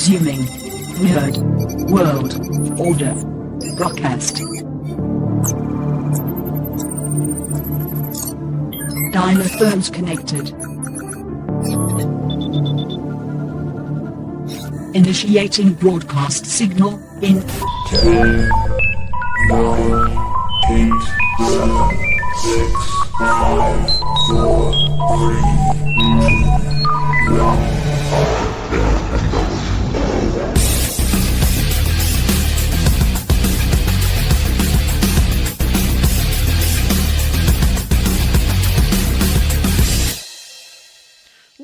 Resuming. Weird World Order broadcast. Dialer phones connected. Initiating broadcast signal in 10, 9, 8, 7, 6, 5, 4, 3, 2, 1.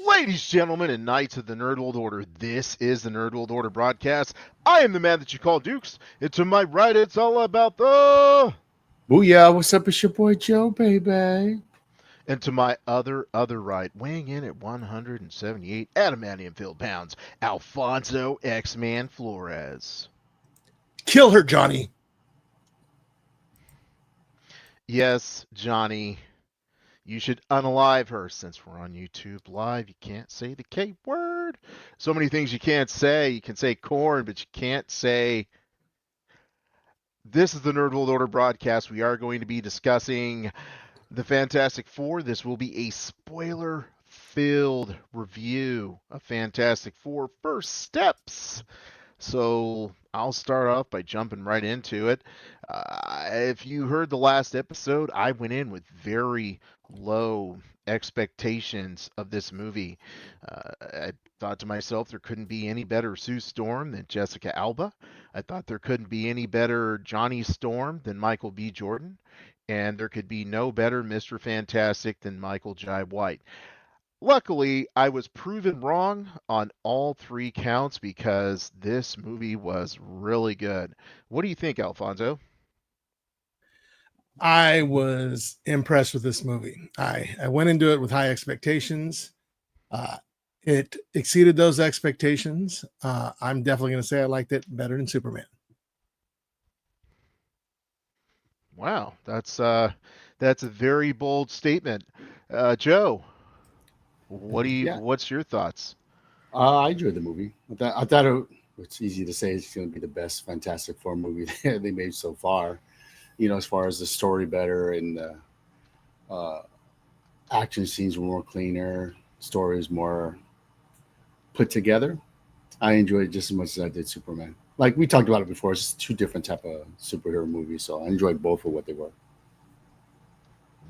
Ladies, gentlemen, and knights of the Nerd World Order, this is the Nerd World Order broadcast. I am the man that you call Dukes, and to my right, it's all about the... Booyah, what's up? It's your boy Joe, baby. And to my other right, weighing in at 178 adamantium filled pounds, Alfonso X-Man Flores. Kill her, Johnny. Yes, Johnny. You should unalive her. Since we're on YouTube Live, you can't say the K word. So many things you can't say. You can say corn, but you can't say... This is the Nerd World Order broadcast. We are going to be discussing the Fantastic Four. This will be a spoiler-filled review of Fantastic Four First Steps. So I'll start off by jumping right into it. If you heard the last episode, I went in with very low expectations of this movie. I thought to myself there couldn't be any better Sue Storm than Jessica Alba. I thought there couldn't be any better Johnny Storm than Michael B. Jordan. And there could be no better Mr. Fantastic than Michael Jai White. Luckily, I was proven wrong on all three counts because this movie was really good. What do you think, Alfonso? I was impressed with this movie. I went into it with high expectations. It exceeded those expectations. I'm definitely going to say I liked it better than Superman. Wow, that's a very bold statement. Joe, what's your thoughts? I enjoyed the movie. I thought it's easy to say it's going to be the best Fantastic Four movie they made so far. You know, as far as the story better and the action scenes were more cleaner, stories more put together. I enjoyed it just as much as I did Superman. Like we talked about it before, it's just two different type of superhero movies, so I enjoyed both for what they were.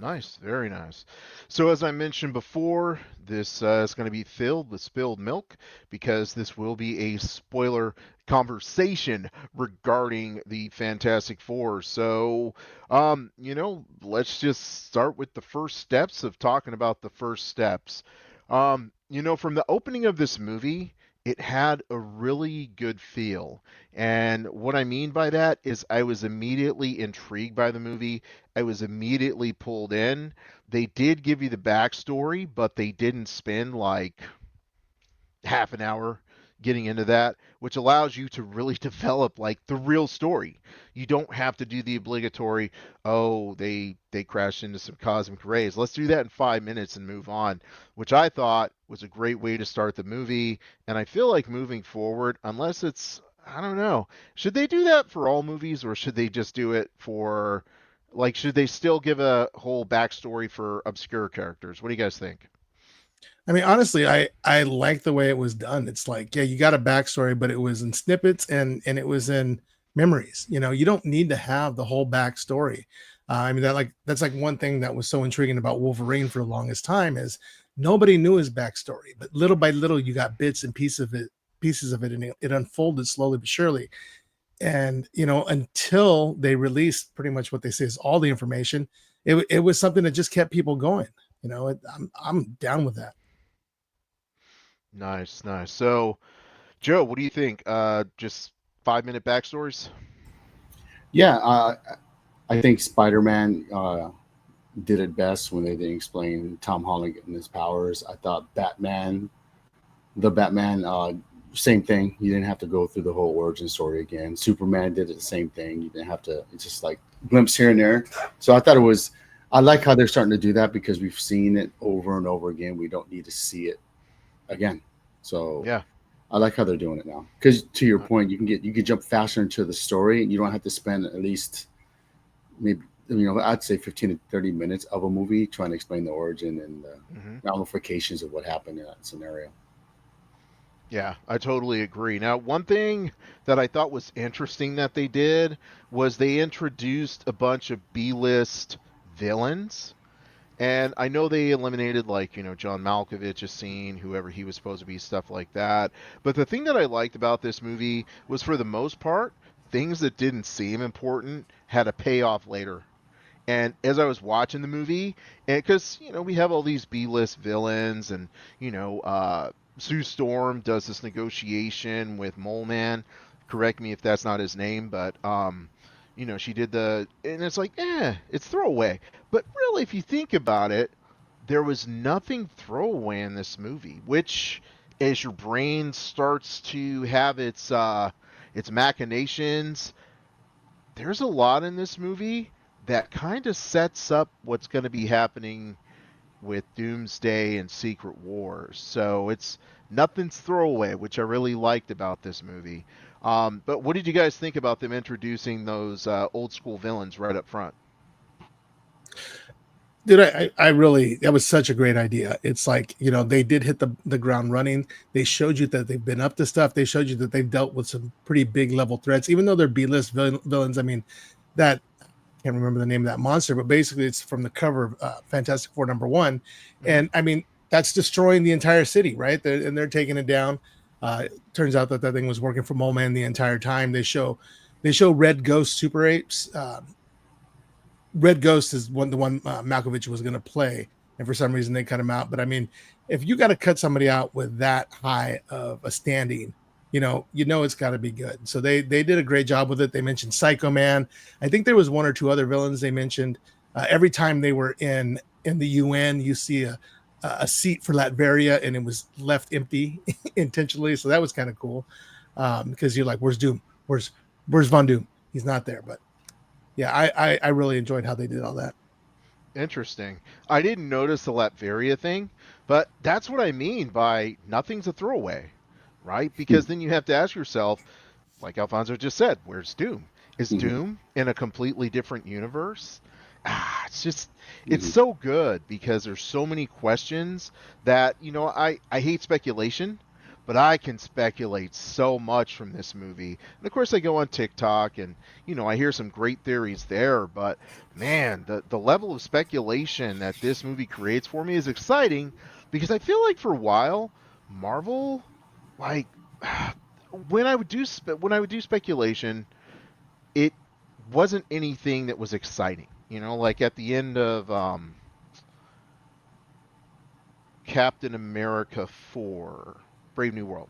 Nice, very nice. So as I mentioned before, this is going to be filled with spilled milk because this will be a spoiler conversation regarding the Fantastic Four. So, let's just start with the first steps of talking about the first steps. From the opening of this movie, it had a really good feel. And what I mean by that is I was immediately intrigued by the movie. I was immediately pulled in. They did give you the backstory, but they didn't spend like half an hour getting into that, which allows you to really develop like the real story. You don't have to do the obligatory, they crashed into some cosmic rays. Let's do that in 5 minutes and move on, which I thought was a great way to start the movie. And I feel like moving forward, unless it's, I don't know, should they do that for all movies or should they just do it for, like, should they still give a whole backstory for obscure characters? What do you guys think? I mean, honestly, I like the way it was done. It's like, yeah, you got a backstory, but it was in snippets and it was in memories. You know, you don't need to have the whole backstory. I mean, that's like one thing that was so intriguing about Wolverine for the longest time is nobody knew his backstory, but little by little, you got bits and pieces of it, and it unfolded slowly but surely. And until they released pretty much what they say is all the information, it was something that just kept people going. I'm down with that. Nice. So, Joe, what do you think? Just 5-minute backstories? Yeah, I think Spider-Man did it best when they didn't explain Tom Holland getting his powers. I thought Batman, same thing. You didn't have to go through the whole origin story again. Superman did it the same thing. You didn't have to. It's just like glimpse here and there. So I thought it was. I like how they're starting to do that because we've seen it over and over again. We don't need to see it again. So yeah, I like how they're doing it now. Because to your point, you can jump faster into the story. You don't have to spend at least maybe I'd say 15 to 30 minutes of a movie trying to explain the origin and the Hmm. ramifications of what happened in that scenario. Yeah, I totally agree. Now, one thing that I thought was interesting that they did was they introduced a bunch of B-list villains. And I know they eliminated, like, John Malkovich's scene, whoever he was supposed to be, stuff like that. But the thing that I liked about this movie was, for the most part, things that didn't seem important had a payoff later. And as I was watching the movie, and because we have all these B-list villains, and Sue Storm does this negotiation with Mole Man. Correct me if that's not his name, but she did and it's like, it's throwaway. But really, if you think about it, there was nothing throwaway in this movie. Which, as your brain starts to have its machinations, there's a lot in this movie that kind of sets up what's going to be happening with Doomsday and Secret Wars. So nothing's throwaway, which I really liked about this movie. But what did you guys think about them introducing those old school villains right up front? Dude, I really, that was such a great idea. It's like, they did hit the ground running. They showed you that they've been up to stuff. They showed you that they've dealt with some pretty big level threats, even though they're B-list villains. I mean, that, I can't remember the name of that monster, but basically it's from the cover of Fantastic Four #1. And I mean, that's destroying the entire city, right? They're taking it down. Turns out that thing was working for Mole Man the entire time. They show Red Ghost Super Apes. Red Ghost is the one Malkovich was going to play, and for some reason they cut him out. But I mean, if you got to cut somebody out with that high of a standing, it's got to be good. So they did a great job with it. They mentioned Psycho Man. I think there was one or two other villains they mentioned. Every time they were in the UN, you see a seat for Latveria, and it was left empty intentionally. So that was kind of cool, because you're like, where's Doom? Where's Von Doom? He's not there, but. Yeah, I really enjoyed how they did all that. Interesting. I didn't notice the Latveria thing, but that's what I mean by nothing's a throwaway, right? Because then you have to ask yourself, like Alfonso just said, where's Doom? Is Doom in a completely different universe? It's so good because there's so many questions that, I hate speculation, but I can speculate so much from this movie. And of course, I go on TikTok and, I hear some great theories there. But man, the level of speculation that this movie creates for me is exciting because I feel like for a while, Marvel, like, when I would do speculation, it wasn't anything that was exciting. Like at the end of Captain America 4. Brave New World.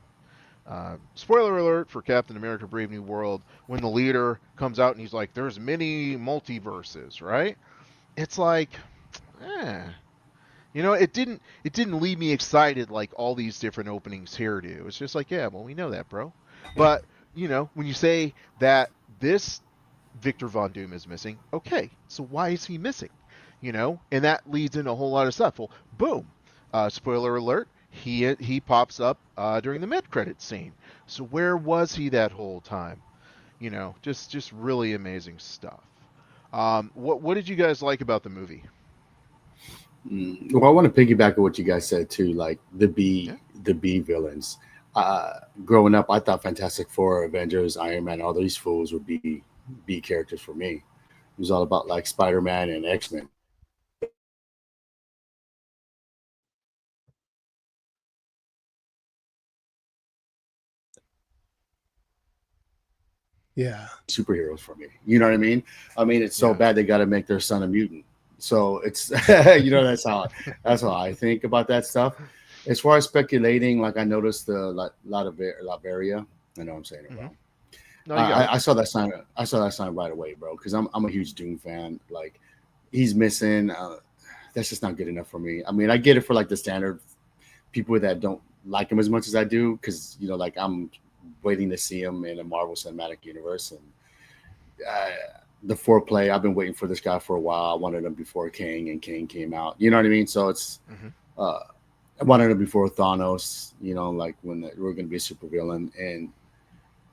Spoiler alert for Captain America Brave New World, when the leader comes out and he's like, there's many multiverses, right? It's like, it didn't leave me excited like all these different openings here do. It's just like, yeah, well, we know that, bro. But, when you say that this Victor Von Doom is missing, okay, so why is he missing? And that leads into a whole lot of stuff. Well, boom. Spoiler alert. He pops up during the mid-credit scene. So where was he that whole time? Just really amazing stuff. What did you guys like about the movie? Well, I want to piggyback on what you guys said too, like the B villains. Growing up, I thought Fantastic Four, Avengers, Iron Man, all these fools would be B characters for me. It was all about like Spider-Man and X-Men. Yeah. Superheroes for me. You know what I mean? I mean, it's so bad they got to make their son a mutant. So it's that's how I think about that stuff. As far as speculating, like I noticed the Latveria. I know I'm saying it wrong. No, I saw that sign. I saw that sign right away, bro. Because I'm a huge Doom fan. Like he's missing. That's just not good enough for me. I mean, I get it for like the standard people that don't like him as much as I do, because like I'm waiting to see him in a Marvel Cinematic Universe, and the foreplay. I've been waiting for this guy for a while. I wanted him before King, and King came out. You know what I mean? So it's I wanted it before Thanos, like when we're going to be a supervillain. And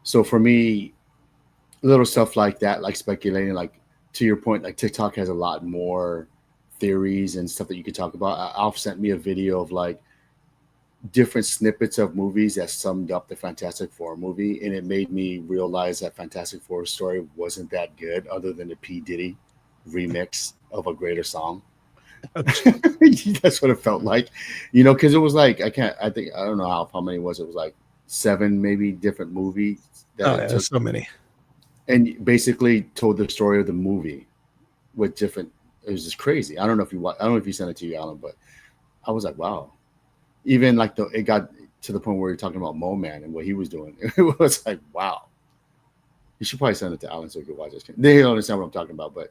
so for me, little stuff like that, like speculating, like to your point, like TikTok has a lot more theories and stuff that you could talk about. Alf sent me a video of like different snippets of movies that summed up the Fantastic Four movie, and it made me realize that Fantastic Four story wasn't that good, other than the P Diddy remix of a greater song. That's what it felt like, because it was like I don't know how many was it? It was like 7 maybe different movies that Oh, yeah, there's so many. and basically told the story of the movie with different. It was just crazy. I don't know if you sent it to you, Alan, but I was like, wow. Even like it got to the point where you're talking about Mo Man and what he was doing. It was like, wow. You should probably send it to Alan so he could watch this. They don't understand what I'm talking about, but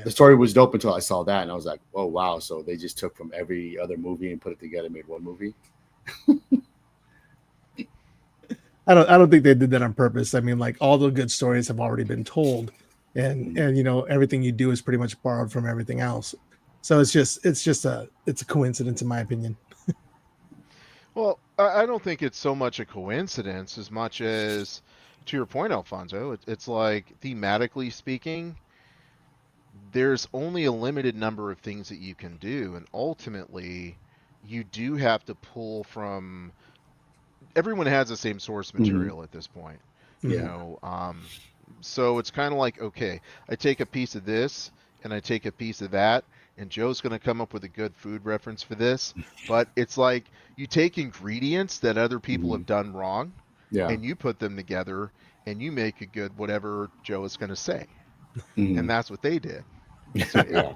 the story was dope until I saw that, and I was like, oh wow. So they just took from every other movie and put it together, and made one movie. I don't think they did that on purpose. I mean, like all the good stories have already been told, and everything you do is pretty much borrowed from everything else. So it's a coincidence in my opinion. Well, I don't think it's so much a coincidence as much as, to your point, Alfonso, it's like thematically speaking, there's only a limited number of things that you can do, and ultimately, you do have to pull from. Everyone has the same source material at this point, Yeah. So it's kind of like, okay, I take a piece of this and I take a piece of that, and Joe's going to come up with a good food reference for this. But it's like you take ingredients that other people have done wrong, Yeah. and you put them together, and you make a good whatever Joe is going to say, Mhm. and that's what they did. So, Yeah.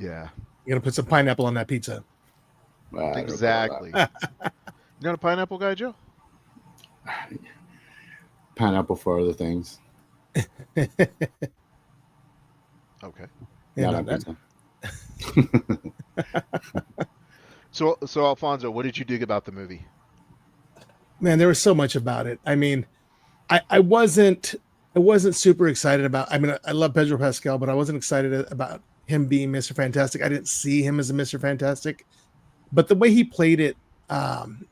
yeah, You're gonna put some pineapple on that pizza. I don't know about exactly. You not a pineapple guy, Joe? that. Pineapple for other things. Okay. Yeah, Not no, on that- pizza. So Alfonso, what did you dig about the movie? man, there was so much about it. I mean, I wasn't super excited about. I mean, I love Pedro Pascal, but I wasn't excited about him being Mr. Fantastic. I didn't see him as a Mr. Fantastic, but the way he played it, kind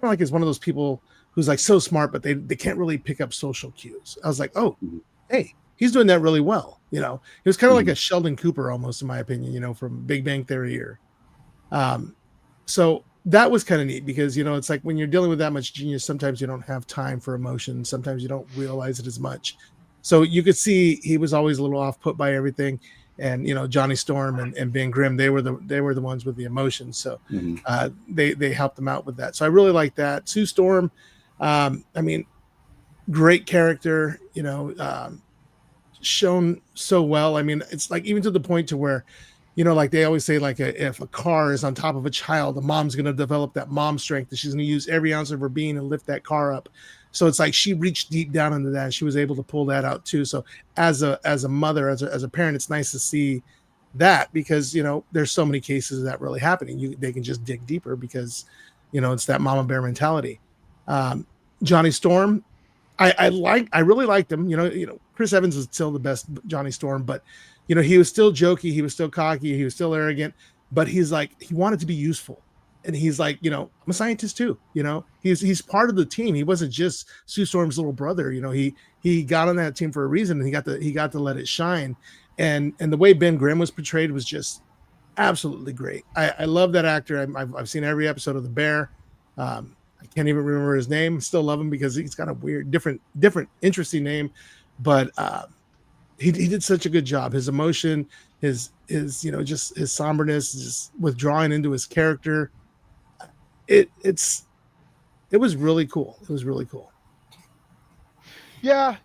of like is one of those people who's like so smart, but they can't really pick up social cues. I was like, oh, Mhm. hey, he's doing that really well. He was kind of like Mhm. a Sheldon Cooper almost, in my opinion. From Big Bang Theory or. So that was kind of neat because it's like when you're dealing with that much genius, sometimes you don't have time for emotion. Sometimes you don't realize it as much. So you could see he was always a little off put by everything, and Johnny Storm and Ben Grimm, they were the ones with the emotions. So Mhm. they helped them out with that. So I really like that. Sue Storm, I mean, great character. Shown so well. I mean, it's like even to the point to where like they always say, like if a car is on top of a child, the mom's going to develop that mom strength, that she's going to use every ounce of her being and lift that car up. So it's like she reached deep down into that, and she was able to pull that out too. So as a mother, as a parent, it's nice to see that, because there's so many cases of that really happening. They can just dig deeper because it's that mama bear mentality. um, Johnny Storm, I really liked him. Chris Evans is still the best Johnny Storm, but he was still jokey, he was still cocky, he was still arrogant, but he's like, he wanted to be useful. And he's like, I'm a scientist too. He's part of the team. He wasn't just Sue Storm's little brother. He got on that team for a reason, and he got to let it shine. And the way Ben Grimm was portrayed was just absolutely great. I love that actor. I've seen every episode of The Bear. I can't even remember his name. Still love him because he's got a weird, different, interesting name. But he did such a good job. His emotion, his just his somberness, just withdrawing into his character. It was really cool. It was really cool. Yeah,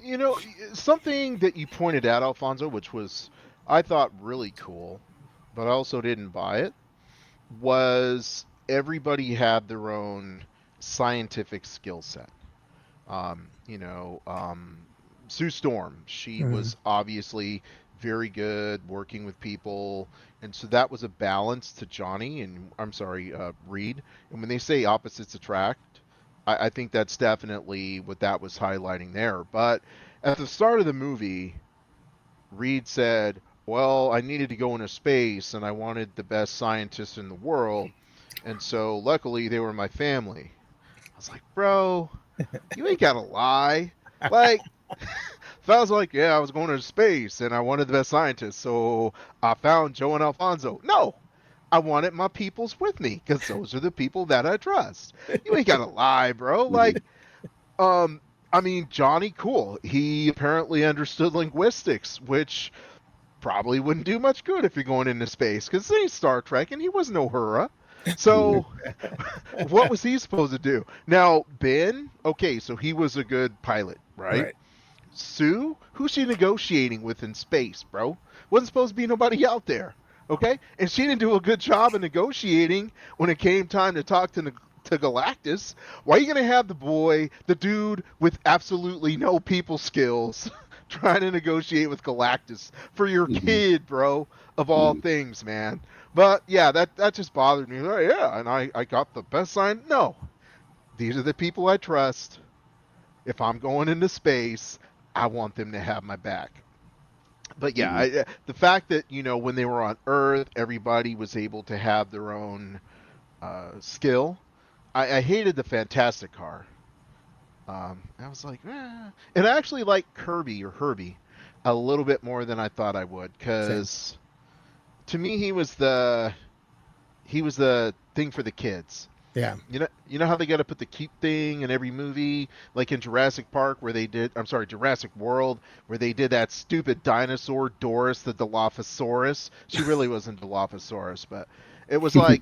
something that you pointed out, Alfonso, which was, I thought, really cool, but I also didn't buy it, was everybody had their own scientific skill set. Um, you know, um, Sue Storm, she was obviously very good working with people, and so that was a balance to Johnny and I'm sorry, Reed. And when they say opposites attract, I think that's definitely what that was highlighting there. But at the start of the movie, Reed said, well, I needed to go into space and I wanted the best scientists in the world. And so luckily they were my family. I was like, bro, you ain't got to lie. Like, if I was like, yeah, I was going to space and I wanted the best scientists, so I found Joe and Alfonso. No, I wanted my peoples with me because those are the people that I trust. You ain't got to lie, bro. Like, I mean, Johnny Cool, he apparently understood linguistics, which probably wouldn't do much good if you're going into space because this ain't Star Trek and he was no Hura. So, what was he supposed to do? Now, Ben, okay, so he was a good pilot, right? Sue, who's she negotiating with in space, bro? Wasn't supposed to be nobody out there, okay? And she didn't do a good job of negotiating when it came time to talk to Galactus. Why are you gonna have the dude with absolutely no people skills, trying to negotiate with Galactus for your kid, bro? Of all things, man. But yeah, that just bothered me. Like, yeah, and I got the best sign. No, these are the people I trust. If I'm going into space, I want them to have my back. But yeah, the fact that when they were on Earth, everybody was able to have their own skill. I hated the Fantastic Car. I was like, and I actually like Kirby or Herbie a little bit more than I thought I would, because to me he was the thing for the kids. Yeah. You know how they got to put the cute thing in every movie, like in Jurassic Park where they did, I'm sorry, Jurassic World, where they did that stupid dinosaur Doris the Dilophosaurus. She really wasn't Dilophosaurus, but it was like,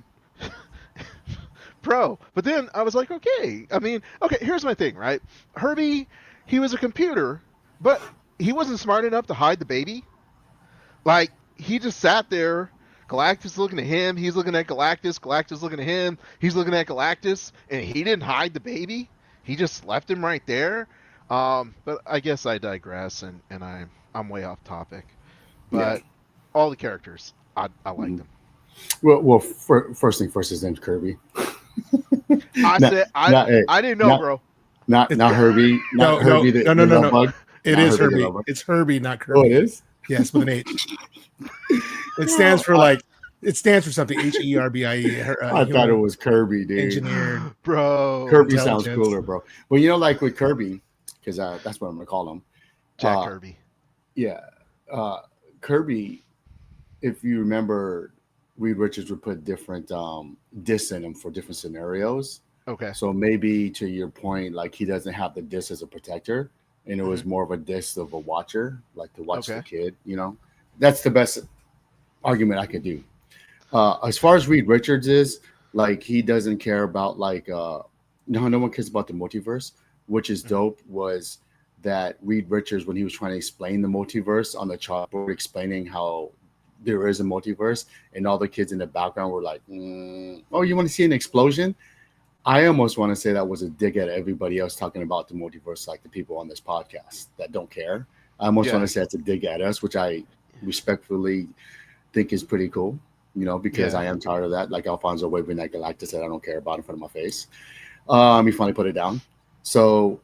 bro. But then I was like, okay. I mean, okay, here's my thing, right? Herbie, he was a computer, but he wasn't smart enough to hide the baby. Like, he just sat there. Galactus looking at him, he's looking at Galactus, Galactus looking at him, he's looking at Galactus, and he didn't hide the baby. He just left him right there. But I guess I digress, and I'm way off topic. But all the characters, I like them. Well, first thing first, his name's Kirby. I didn't know, bro. Not Herbie. Not Herbie. No. Bug. It is Herbie. It's Herbie, not Kirby. Oh, it is? Yes, with an H. It stands for something. HERBIE. I thought it was Kirby, dude. Engineered, bro. Kirby sounds cooler, bro. Well, like with Kirby, because that's what I'm gonna call him. Jack Kirby. Yeah, Kirby. If you remember, Reed Richards would put different discs in him for different scenarios. Okay. So maybe to your point, like he doesn't have the disc as a protector, and it was more of a disc of a watcher, like to watch the kid. That's the best argument I could do. As far as Reed Richards is, like, he doesn't care about no one cares about the multiverse, which is dope. Was that Reed Richards, when he was trying to explain the multiverse on the chalkboard, explaining how there is a multiverse, and all the kids in the background were like, oh, you want to see an explosion? I almost want to say that was a dig at everybody else talking about the multiverse, like the people on this podcast that don't care. I almost want to say it's a dig at us, which I respectfully think is pretty cool, because I am tired of that. Like Alfonso waving at Galactus that I don't care about in front of my face. He finally put it down. So,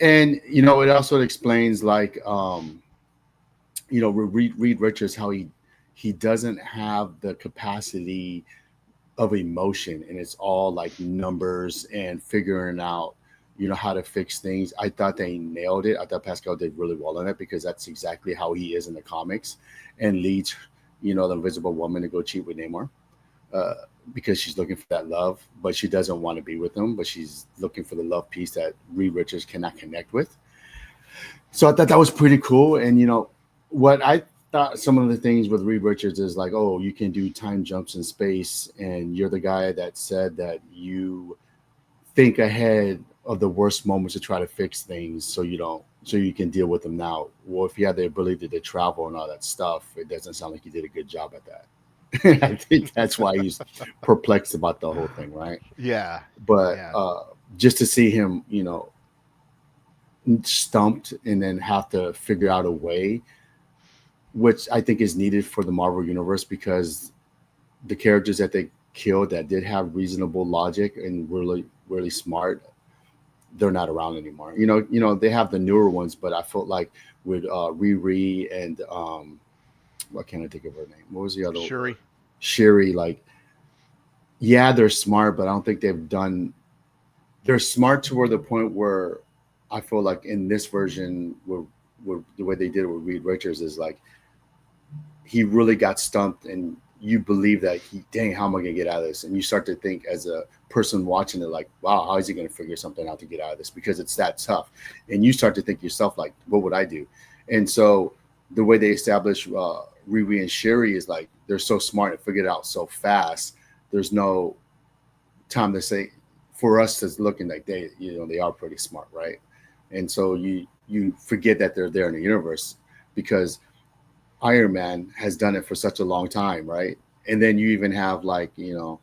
and it also explains like, Reed Richards, how he doesn't have the capacity of emotion, and it's all like numbers and figuring out, how to fix things. I thought they nailed it. I thought Pascal did really well on it, because that's exactly how he is in the comics, and leads, the Invisible Woman to go cheat with Namor, because she's looking for that love, but she doesn't want to be with him, but she's looking for the love piece that Reed Richards cannot connect with. So I thought that was pretty cool. And, what I thought some of the things with Reed Richards is like, oh, you can do time jumps in space, and you're the guy that said that you think ahead of the worst moments to try to fix things so you can deal with them now. Well, if you have the ability to travel and all that stuff, it doesn't sound like you did a good job at that. I think that's why he's perplexed about the whole thing, right? Yeah. But just to see him, stumped and then have to figure out a way, which I think is needed for the Marvel Universe, because the characters that they killed that did have reasonable logic and really, really smart, they're not around anymore. They have the newer ones, but I felt like with Riri and What can't I think of her name? What was the other one? Shuri. Shuri, like, yeah, they're smart, but I don't think they've done. They're smart to where the point where I feel like in this version, where the way they did it with Reed Richards is like he really got stumped, and you believe that dang, how am I gonna get out of this? And you start to think as a person watching it, like, wow, how is he gonna figure something out to get out of this? Because it's that tough, and you start to think yourself, like, what would I do? And so the way they establish Riri and Shuri is like they're so smart and figured it out so fast. There's no time to say for us to looking like they are pretty smart, right? And so you forget that they're there in the universe because Iron Man has done it for such a long time, right? And then you even have like the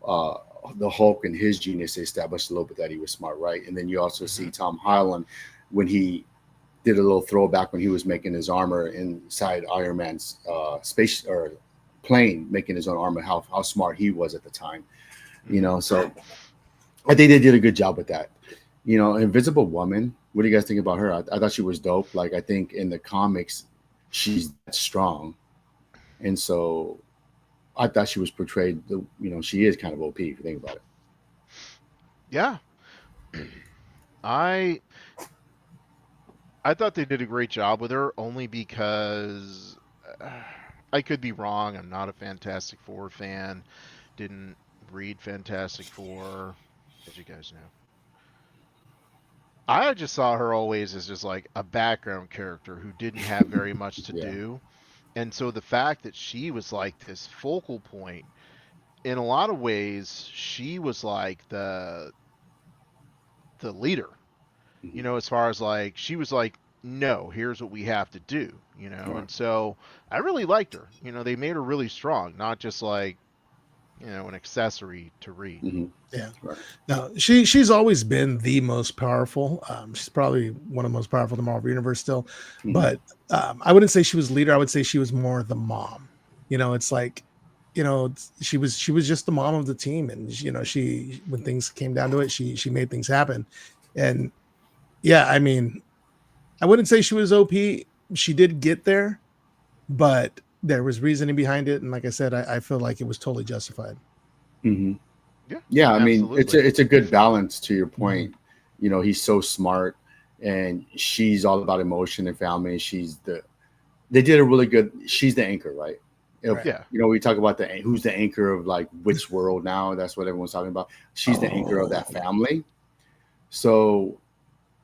Hulk and his genius established a little bit that he was smart, right? And then you also see Tom Holland when he did a little throwback when he was making his armor inside Iron Man's space or plane, making his own armor, how smart he was at the time, So I think they did a good job with that. Invisible Woman. What do you guys think about her? I thought she was dope. Like, I think in the comics, she's that strong, and so I thought she was portrayed. She is kind of OP if you think about it. Yeah, I thought they did a great job with her, only because I could be wrong. I'm not a Fantastic Four fan. Didn't read Fantastic Four, as you guys know. I just saw her always as just like a background character who didn't have very much to do. And so the fact that she was like this focal point, in a lot of ways, she was like the leader. As far as like, she was like, no, here's what we have to do, and so I really liked her. They made her really strong, not just like, an accessory to Reed. Mm-hmm. Yeah. Right. No, she's always been the most powerful. She's probably one of the most powerful in the Marvel Universe still, but I wouldn't say she was leader. I would say she was more the mom. It's like, she was just the mom of the team, and she when things came down to it, she made things happen, and yeah, I mean, I wouldn't say she was OP. She did get there, but there was reasoning behind it, and like I said, I feel like it was totally justified. Mm-hmm. Yeah, I mean, absolutely. it's a good balance to your point. He's so smart, and she's all about emotion and family. They did a really good. She's the anchor, right? Yeah. We talk about who's the anchor of like which world now. That's what everyone's talking about. She's the anchor of that family. So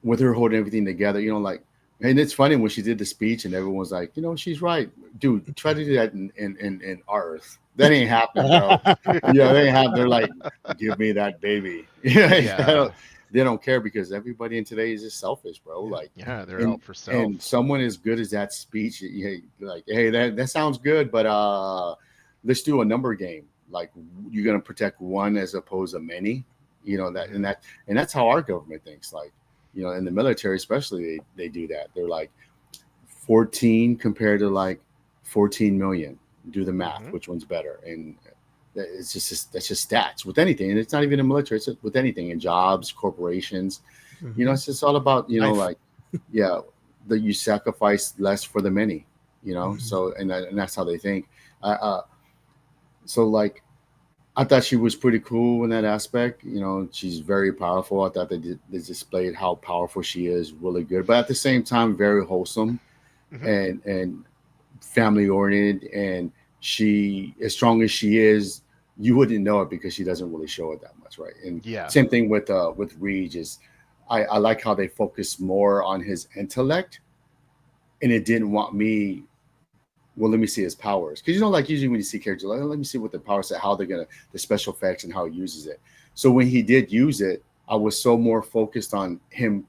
with her holding everything together, and it's funny when she did the speech and everyone's like, she's right, dude. Try to do that in Earth. That ain't happening, bro. They ain't happening. They're like, give me that baby. Yeah. They don't care because everybody in today is just selfish, bro. Like, They're out for self. And someone as good as that speech, like, hey, that sounds good, but let's do a number game. Like, you're gonna protect one as opposed to many. And that's how our government thinks. Like, in the military, especially, they do that. They're like 14 compared to like 14 million. Do the math, which one's better? And that's just stats with anything. And it's not even in military, it's with anything in jobs, corporations. It's just all about, that you sacrifice less for the many, so, and that's how they think. So like, I thought she was pretty cool in that aspect. She's very powerful. I thought they displayed how powerful she is really good, but at the same time, very wholesome and family oriented. And she, as strong as she is, you wouldn't know it because she doesn't really show it that much, right? And same thing with Reed. Is I like how they focus more on his intellect, and it didn't want me. Well, let me see his powers. Because, like usually when you see characters, like, let me see what the powers are, how they're going to, the special effects and how he uses it. So when he did use it, I was so more focused on him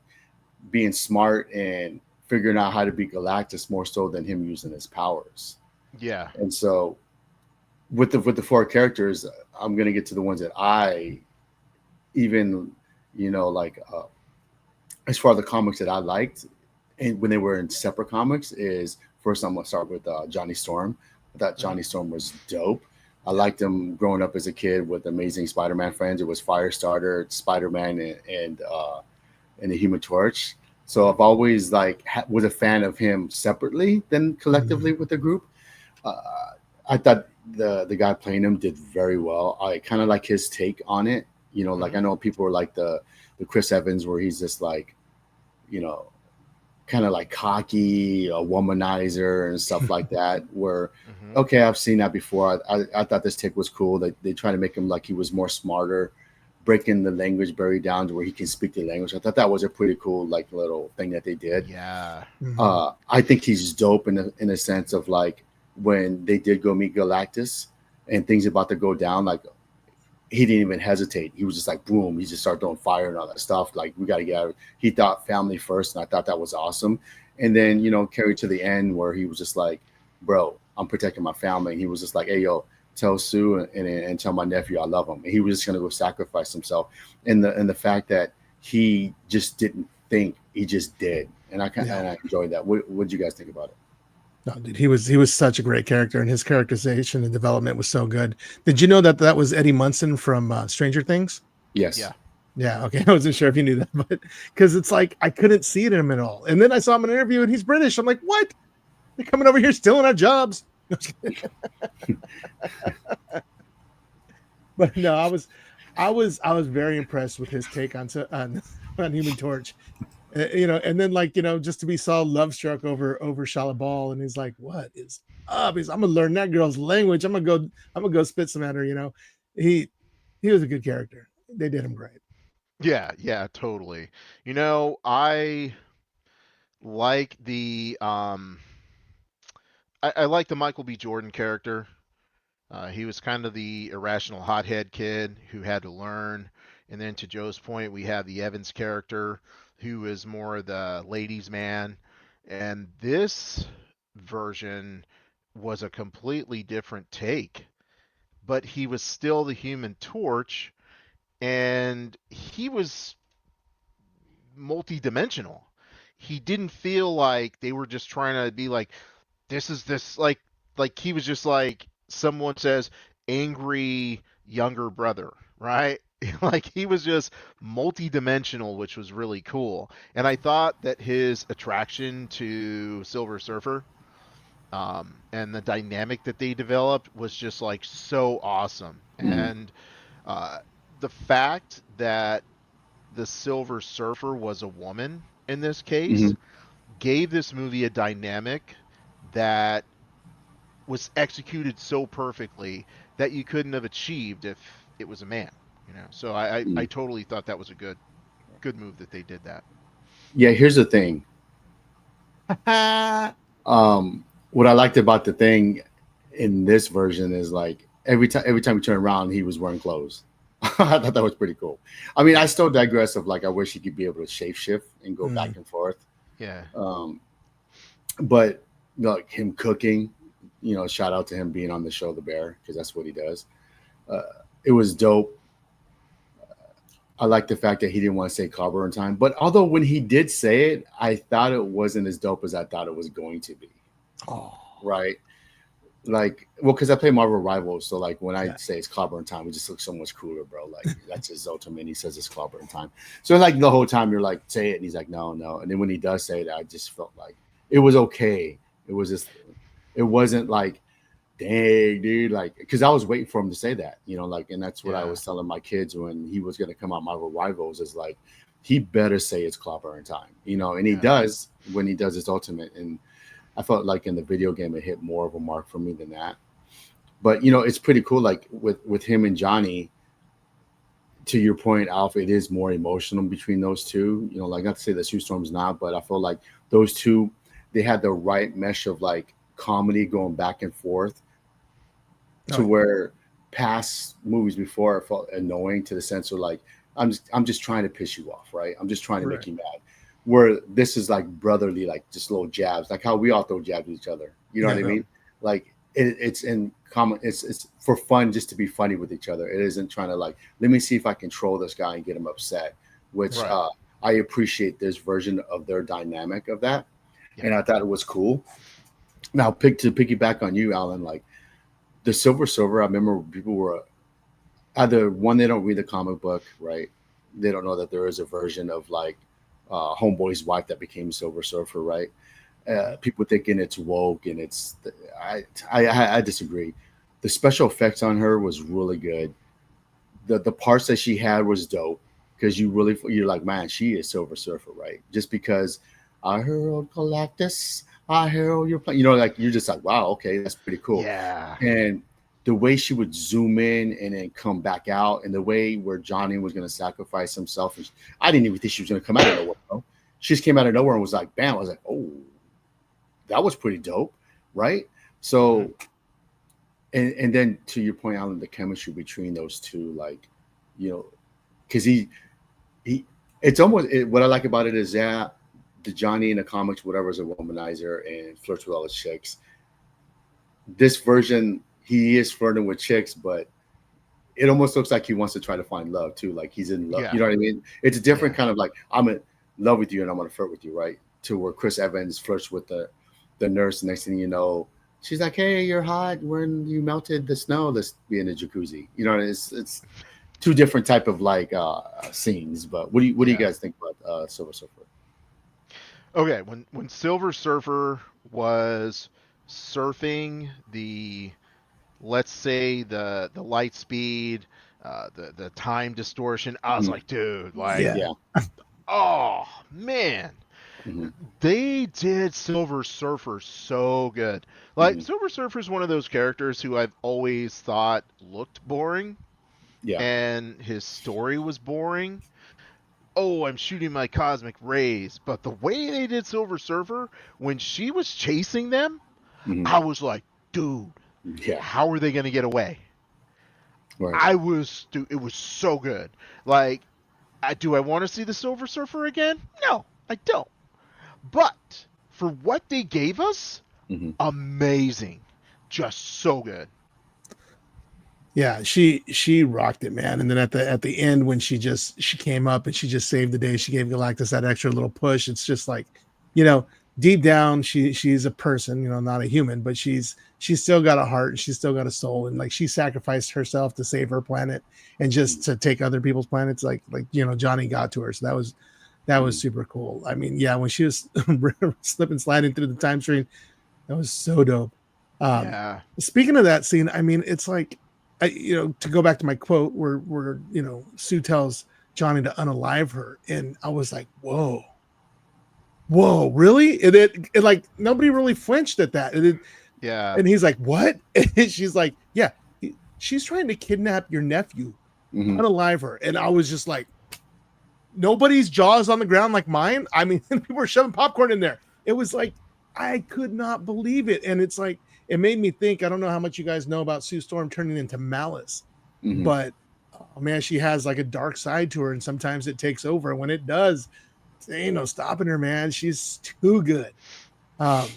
being smart and figuring out how to be Galactus more so than him using his powers. Yeah. And so with the four characters, I'm going to get to the ones that I even, as far as the comics that I liked, and when they were in separate comics is, first, I'm going to start with Johnny Storm. I thought Johnny Storm was dope. I liked him growing up as a kid with Amazing Spider-Man friends. It was Firestarter, Spider-Man, and the Human Torch. So I've always was a fan of him separately than collectively with the group. I thought the guy playing him did very well. I kind of like his take on it. You know, like I know people were like the Chris Evans, where he's just like, you know, kind of like cocky, a womanizer and stuff like that. Where, Mhm. okay, I've seen that before. I thought this take was cool. They try to make him like he was more smarter, breaking the language barrier down to where he can speak the language. I thought that was a pretty cool like little thing that they did. Yeah. I think he's dope in a sense of like when they did go meet Galactus and things about to go down, like he didn't even hesitate. He was just like boom, he just started throwing fire and all that stuff. Like we got to get out. He thought family first, and I thought that was awesome. And then carried to the end where he was just like, bro, I'm protecting my family. And he was just like, hey yo, tell Sue and tell my nephew I love him. And he was just gonna go sacrifice himself. And the fact that he just didn't think, he just did. And I enjoyed that. What did you guys think about it? No, dude, he was such a great character, and his characterization and development was so good. Did you know that was Eddie Munson from Stranger Things? Yes. Yeah. Yeah, okay. I wasn't sure if you knew that, but because it's like I couldn't see it in him at all. And then I saw him in an interview, and he's British. I'm like, what? They're coming over here stealing our jobs. But no, I was very impressed with his take on Human Torch. And then just to be Saul love struck over Shalabal, and he's like, "What is up?" I'm gonna learn that girl's language. I'm gonna go spit some at her. He was a good character. They did him great. Yeah, totally. I like I like the Michael B. Jordan character. He was kind of the irrational hothead kid who had to learn. And then to Joe's point, we have the Evans character who is more the ladies' man. And this version was a completely different take, but he was still the Human Torch, and he was multi-dimensional. He didn't feel like they were just trying to be like, this like he was just like someone says angry younger brother, right? Like he was just multi-dimensional, which was really cool. And I thought that his attraction to Silver Surfer, and the dynamic that they developed was just like so awesome. And uh, the fact that the Silver Surfer was a woman in this case Mhm. gave this movie a dynamic that was executed so perfectly that you couldn't have achieved if it was a man. So I totally thought that was a good move that they did that. Yeah, here's the thing. What I liked about the thing in this version is like every time we turn around, he was wearing clothes. I thought that was pretty cool. I mean, I still digress of like I wish he could be able to shape shift and go back and forth. Yeah. But like him cooking, shout out to him being on the show The Bear, because that's what he does. It was dope. I like the fact that he didn't want to say Clobber in time. But although when he did say it, I thought it wasn't as dope as I thought it was going to be. Oh, Right. Like, well, because I play Marvel Rivals. So, like, when I say it's Clobber in time, it just looks so much cooler, bro. Like, that's his ultimate. He says it's Clobber in time. So, like, the whole time you're like, say it. And he's like, no, no. And then when he does say it, I just felt like it was okay. It was just, it wasn't like, dang, dude, like, because I was waiting for him to say that, like, and that's what I was telling my kids when he was going to come out Marvel Rivals is like, he better say it's Clobber in time, and he does when he does his ultimate. And I felt like in the video game, it hit more of a mark for me than that. But, it's pretty cool. Like with him and Johnny, to your point, Alf, it is more emotional between those two, like not to say that Sue Storm's not, but I feel like those two, they had the right mesh of like comedy going back and forth. To where past movies before I felt annoying to the sense of like I'm just trying to piss you off, right? I'm just trying to make you mad. Where this is like brotherly, like just little jabs, like how we all throw jabs at each other. You know what I mean? Like it's in common. It's for fun, just to be funny with each other. It isn't trying to like let me see if I control this guy and get him upset. Which I appreciate this version of their dynamic of that, and I thought it was cool. Now, to piggyback on you, Alan, like. The Silver Surfer, I remember people were either one, they don't read the comic book, right? They don't know that there is a version of like Homeboy's wife that became Silver Surfer, right? people thinking it's woke and I disagree. The special effects on her was really good. The parts that she had was dope because you're like, man, she is Silver Surfer, right? Just because I herald Galactus, I herald your plan, like you're just like, wow, okay, that's pretty cool. Yeah. And the way she would zoom in and then come back out, and the way where Johnny was going to sacrifice himself, I didn't even think she was going to come out of nowhere. Bro. She just came out of nowhere and was like, bam. I was like, oh, that was pretty dope, right? So, and then to your point, Alan, the chemistry between those two, like, because it's almost what I like about it is that the Johnny in the comics, whatever, is a womanizer and flirts with all the chicks. This version, he is flirting with chicks, but it almost looks like he wants to try to find love too. Like he's in love. Yeah. You know what I mean? It's a different kind of like, I'm in love with you and I'm going to flirt with you, right? To where Chris Evans flirts with the nurse. The next thing you know, she's like, hey, you're hot. When you melted the snow, let's be in the jacuzzi. It's two different type of like scenes. But what do you guys think about Silver Surfer? Okay, when Silver Surfer was surfing the, let's say the light speed, the time distortion, I was like, dude, like, oh man, they did Silver Surfer so good. Like Silver Surfer is one of those characters who I've always thought looked boring, and his story was boring. Oh, I'm shooting my cosmic rays, but the way they did Silver Surfer when she was chasing them, I was like, dude, how are they going to get away? Right. It was so good. Like, do I want to see the Silver Surfer again? No, I don't. But for what they gave us, amazing. Just so good. Yeah, she rocked it, man. And then at the end when she came up and she just saved the day, she gave Galactus that extra little push. It's just like, deep down she's a person, not a human, but she's still got a heart and she's still got a soul, and like she sacrificed herself to save her planet and just to take other people's planets, like Johnny got to her. So that was super cool. I mean, yeah, when she was slipping sliding through the time stream, that was so dope. Speaking of that scene, I mean, it's like, to go back to my quote where Sue tells Johnny to unalive her, and I was like, whoa, really? And it like nobody really flinched at that. And he's like, what? And she's like, yeah, she's trying to kidnap your nephew, unalive her. And I was just like, nobody's jaws on the ground like mine. I mean, people were shoving popcorn in there. It was like, I could not believe it. And it's like, it made me think, I don't know how much you guys know about Sue Storm turning into Malice, but man, she has like a dark side to her, and sometimes it takes over. And when it does, there ain't no stopping her, man. She's too good, or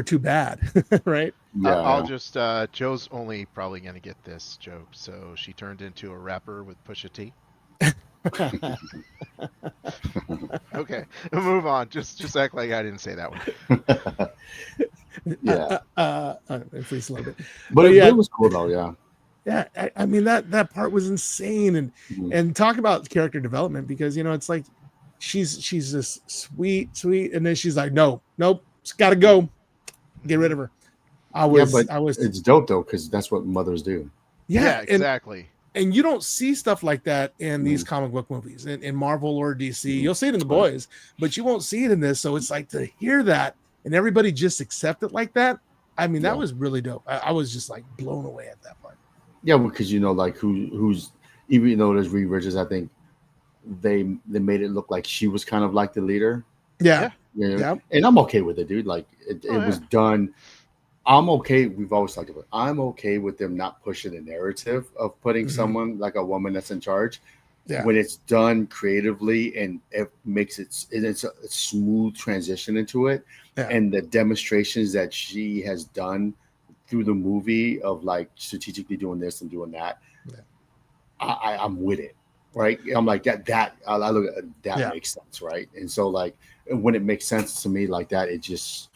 too bad, right? Yeah. I'll just, Joe's only probably going to get this joke. So she turned into a rapper with Pusha T. Okay, we'll move on. Just act like I didn't say that one. Freeze a little bit, but it was cool though. I mean that part was insane, and talk about character development, because it's like she's this sweet, and then she's like, nope, it's got to go, get rid of her. It's dope though, because that's what mothers do. Yeah, exactly. And you don't see stuff like that in these comic book movies, in Marvel or DC. You'll see it in The Boys, but you won't see it in this. So it's like, to hear that and everybody just accept it like that. I mean, that was really dope. I was just like blown away at that part. Yeah, because like who's, even though there's Reed Richards, I think they made it look like she was kind of like the leader. Yeah. And I'm okay with it, dude. Like it was done. I'm okay. We've always talked about it. I'm okay with them not pushing the narrative of putting someone like a woman that's in charge. When it's done creatively and it makes it's a smooth transition into it. And the demonstrations that she has done through the movie of like strategically doing this and doing that, I'm with it. Right. I'm like that I look at that makes sense. Right. And so like when it makes sense to me like that, it just,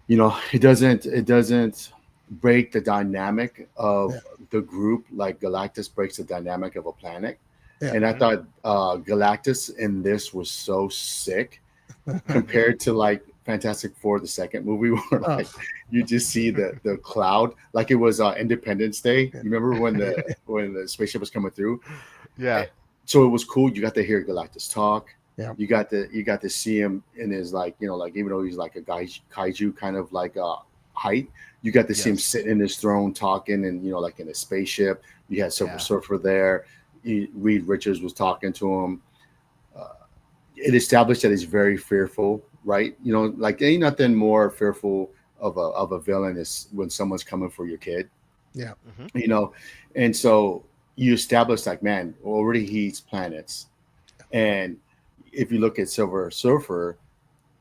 it doesn't break the dynamic of the group like Galactus breaks the dynamic of a planet. And I thought Galactus in this was so sick compared to like Fantastic Four, the second movie, where like you just see the cloud, like it was Independence Day. You remember when the spaceship was coming through? Yeah. So it was cool. You got to hear Galactus talk. Yeah. You got to see him in his, like, like, even though he's like a guy kaiju kind of like height, you got to see him sitting in his throne talking, and like in a spaceship. You had Silver Surfer there. Reed Richards was talking to him. It established that he's very fearful, right? Like ain't nothing more fearful of a villain is when someone's coming for your kid. Yeah. And so you establish, like, man, already he eats planets. And if you look at Silver Surfer,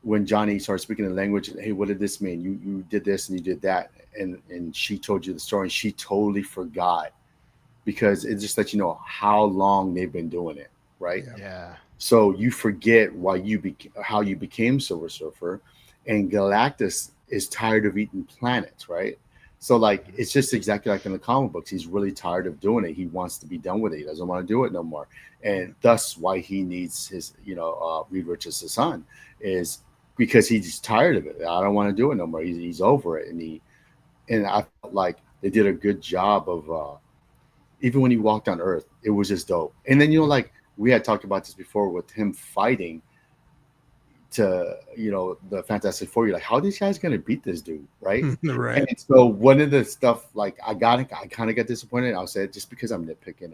when Johnny started speaking the language, hey, what did this mean? You did this and you did that, and she told you the story, and she totally forgot, because it just lets you know how long they've been doing it, right? Yeah. So you forget how you became Silver Surfer, and Galactus is tired of eating planets, right? So like it's just exactly like in the comic books. He's really tired of doing it. He wants to be done with it. He doesn't want to do it no more, and thus why he needs his, Reed Richards, his son, is because he's tired of it. I don't want to do it no more. He's over it, and I felt like they did a good job of even when he walked on Earth, it was just dope. And then like we had talked about this before with him fighting to the Fantastic Four. You're like, how are these guys gonna beat this dude, right? Right. And so one of the stuff, like, I kind of got disappointed. I'll say it just because I'm nitpicking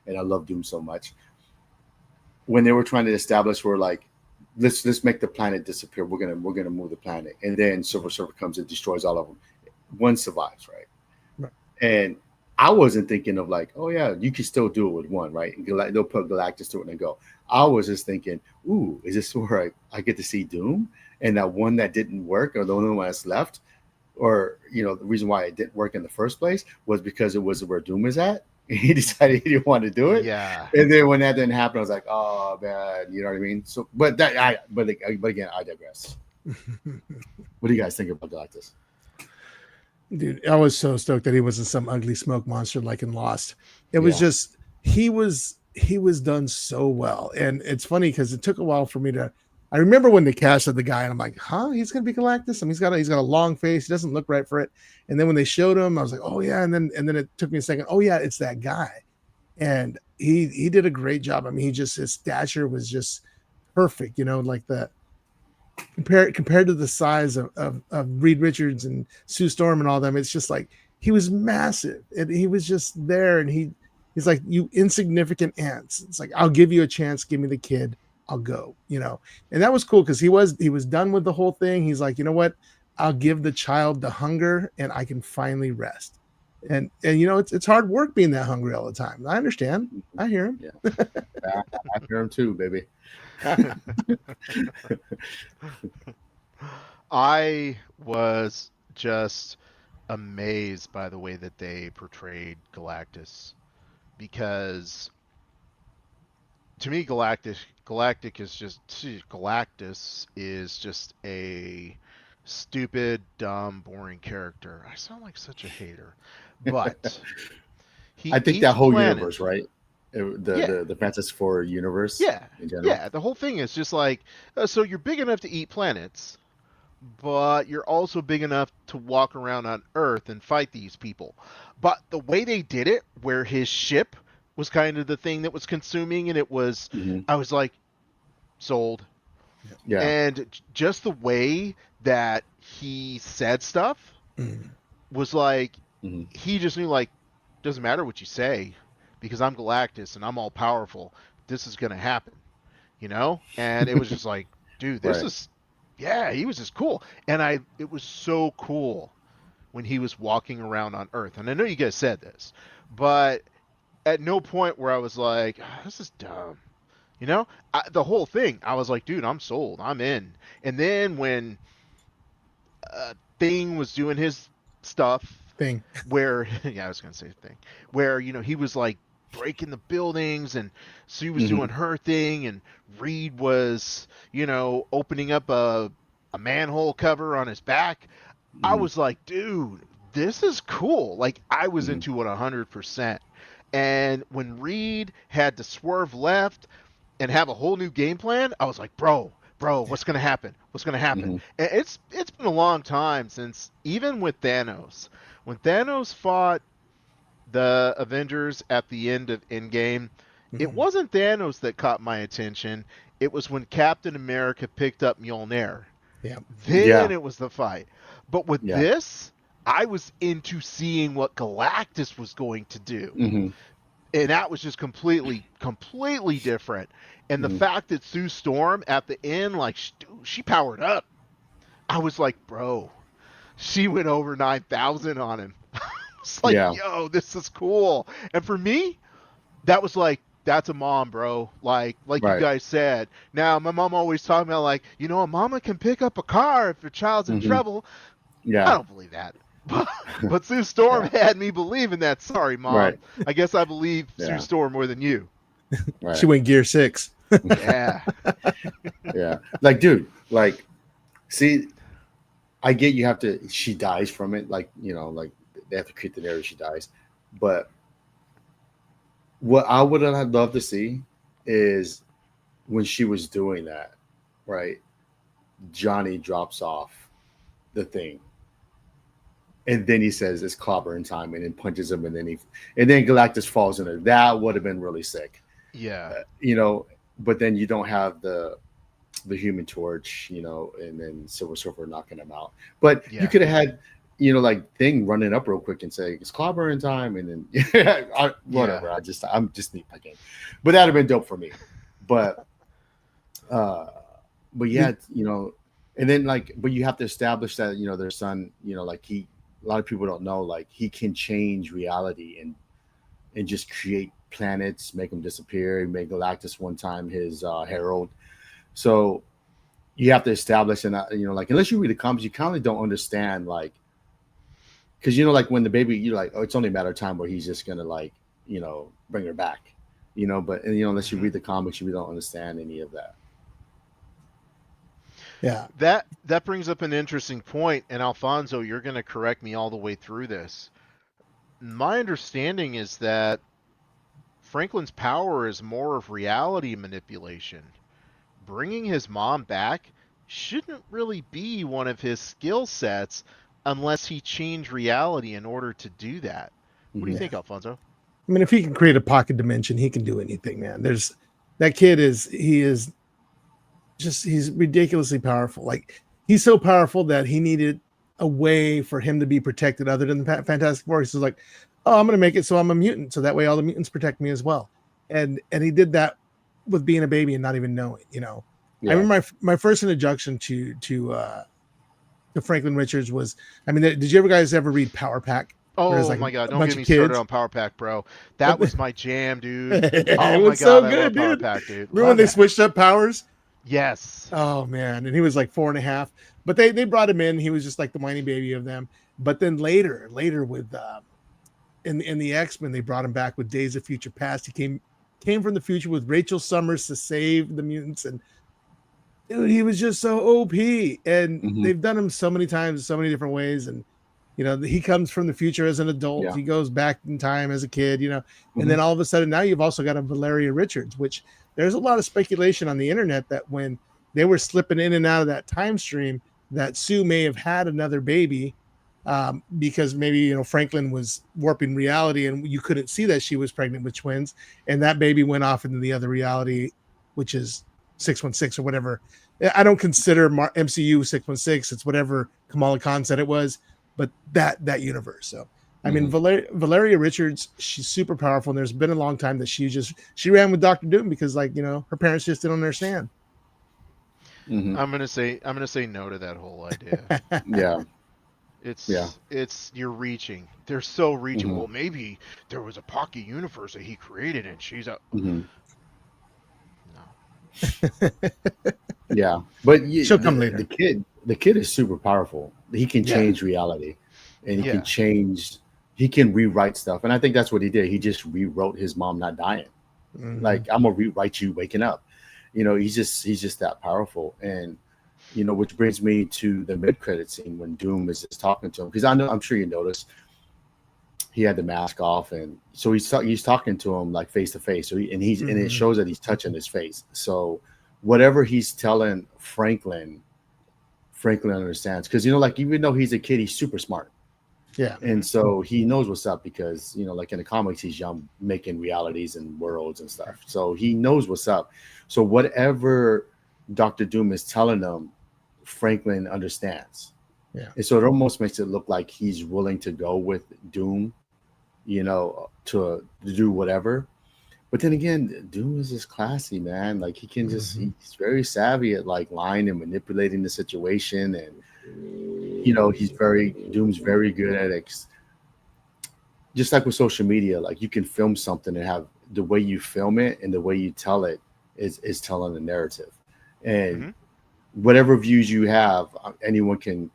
and I love Doom so much. When they were trying to establish, we're like, let's make the planet disappear. We're gonna move the planet, and then Silver Surfer comes and destroys all of them. One survives, right? And I wasn't thinking of like, oh yeah, you can still do it with one, right? And they'll put Galactus through it and go. I was just thinking, ooh, is this where I get to see Doom? And that one that didn't work, or the only one that's left, or the reason why it didn't work in the first place was because it was where Doom is at. He decided he didn't want to do it. Yeah. And then when that didn't happen, I was like, oh man, you know what I mean? So, but again, I digress. What do you guys think about Galactus? Dude, I was so stoked that he wasn't some ugly smoke monster like in Lost. It was just he was done so well. And it's funny because it took a while for me to. I remember when they casted the guy, and I'm like, huh, he's gonna be Galactus. I mean, he's got a long face. He doesn't look right for it. And then when they showed him, I was like, oh yeah. And then it took me a second. Oh yeah, it's that guy. And he did a great job. I mean, his stature was just perfect. Like the compared to the size of Reed Richards and Sue Storm and all them, it's just like he was massive, and he was just there, and he's like, you insignificant ants. It's like, I'll give you a chance, give me the kid, I'll go, and that was cool because he was done with the whole thing. He's like, you know what, I'll give the child the hunger, and I can finally rest. And it's hard work being that hungry all the time. I understand. I hear him. Yeah, I hear him too, baby. I was just amazed by the way that they portrayed Galactus, because to me Galactus is just a stupid, dumb, boring character. I sound like such a hater, but I think that whole planets. universe, right? The Fantastic Four universe. Yeah, in general. yeah. The whole thing is just like, so you're big enough to eat planets, but you're also big enough to walk around on Earth and fight these people. But the way they did it, where his ship was kind of the thing that was consuming, and it was, I was like, sold. Yeah. And just the way that he said stuff was like, he just knew, like, doesn't matter what you say, because I'm Galactus and I'm all powerful. This is going to happen, And it was just like, dude, this is, he was just cool. And it was so cool when he was walking around on Earth. And I know you guys said this, but at no point where I was like, this is dumb. The whole thing, I was like, dude, I'm sold. I'm in. And then when Thing was doing his stuff, where, I was going to say Thing, where, he was like breaking the buildings, and Sue was doing her thing, and Reed was, opening up a manhole cover on his back. I was like, dude, this is cool. Like, I was into it 100%. And when Reed had to swerve left and have a whole new game plan, I was like, bro, bro, what's gonna happen? What's gonna happen? And it's been a long time since, even with Thanos, when Thanos fought the Avengers at the end of Endgame, it wasn't Thanos that caught my attention. It was when Captain America picked up Mjolnir. Yeah. Then it was the fight. But with Yeah. this, I was into seeing what Galactus was going to do. And that was just completely different. And the fact that Sue Storm at the end, like, she powered up. I was like, bro, she went over 9,000 on him. It's like, yo, this is cool. And for me, that was like, that's a mom, bro. Like Right. you guys said. Now, my mom always talking about, like, you know, a mama can pick up a car if your child's in trouble. I Yeah. don't believe that. But Sue Storm had me believing that. Sorry, Mom. Right. I guess I believe Yeah. Sue Storm more than you. Right. She went gear 6. Yeah. Yeah. Like, dude, like, see, I get you have to, she dies from it. Like, you know, like they have to create the narrative she dies. But what I would have loved to see is when she was doing that, right? Johnny drops off the thing. And then he says it's clobbering time and then punches him and then Galactus falls in it. That would have been really sick. Yeah. You know, but then you don't have the Human Torch, you know, and then Silver Surfer knocking him out. But Yeah. you could have had, you know, like Thing running up real quick and say it's clobbering time, and then whatever. Yeah. I'm just nitpicking, but that'd have been dope for me. But yeah, you know, and then like, but you have to establish that, you know, their son, you know, like a lot of people don't know, like he can change reality and just create planets, make them disappear. He made Galactus one time his herald. So you have to establish, and you know, like unless you read the comics, you kind of don't understand, like, because you know, like when the baby, you're like, oh, it's only a matter of time where he's just gonna, like, you know, bring her back, you know. But you know, unless you read the comics, you really don't understand any of that. Yeah. That brings up an interesting point, and Alfonso, you're going to correct me all the way through this. My understanding is that Franklin's power is more of reality manipulation. Bringing his mom back shouldn't really be one of his skill sets unless he changed reality in order to do that. What do you think, Alfonso? I mean, if he can create a pocket dimension, he can do anything, man. He's ridiculously powerful. Like, he's so powerful that he needed a way for him to be protected other than the Fantastic Four. He's like, oh, I'm going to make it so I'm a mutant, so that way all the mutants protect me as well. And he did that with being a baby and not even knowing, you know. Yeah. I remember my first introduction to Franklin Richards was, I mean, did you guys ever read Power Pack? Oh my God! Don't get me started on Power Pack, bro. That was my jam, dude. It Oh my was God, so I good, love Power dude. Pack, dude. Remember when they switched up powers? Yes. Oh man, and he was like 4.5. But they brought him in. He was just like the whiny baby of them. But then later with in the X-Men, they brought him back with Days of Future Past. He came from the future with Rachel Summers to save the mutants, and dude, he was just so OP. And they've done him so many times, so many different ways. And you know, he comes from the future as an adult. Yeah. He goes back in time as a kid, you know, and then all of a sudden now you've also got a Valeria Richards, which there's a lot of speculation on the internet that when they were slipping in and out of that time stream, that Sue may have had another baby because maybe, you know, Franklin was warping reality and you couldn't see that she was pregnant with twins. And that baby went off into the other reality, which is 616 or whatever. I don't consider MCU 616. It's whatever Kamala Khan said it was, but that universe. So, I mean, Valeria Richards, she's super powerful. And there's been a long time that she ran with Dr. Doom because, like, you know, her parents just didn't understand. I'm gonna say no to that whole idea. Yeah. It's you're reaching. They're so reaching. Well, maybe there was a pocket universe that he created and she's a no. Yeah, but She'll come later. The kid is super powerful. He can change reality, and he can rewrite stuff. And I think that's what he did. He just rewrote his mom not dying. Like, I'm gonna rewrite you waking up. You know, he's just that powerful. And you know, which brings me to the mid-credit scene when Doom is just talking to him, because I'm sure you noticed he had the mask off, and so he's talking to him like face to face. So and it shows that he's touching his face. So whatever he's telling Franklin understands, because like even though he's a kid, he's super smart. Yeah. And so he knows what's up because, like in the comics, he's young, making realities and worlds and stuff. So he knows what's up. So whatever Dr. Doom is telling them, Franklin understands. Yeah. And so it almost makes it look like he's willing to go with Doom, to do whatever. But then again, Doom is just classy, man. Like he can just, he's very savvy at like lying and manipulating the situation. And, Doom's very good at just like with social media, like you can film something and have the way you film it and the way you tell it is telling the narrative. And whatever views you have, anyone can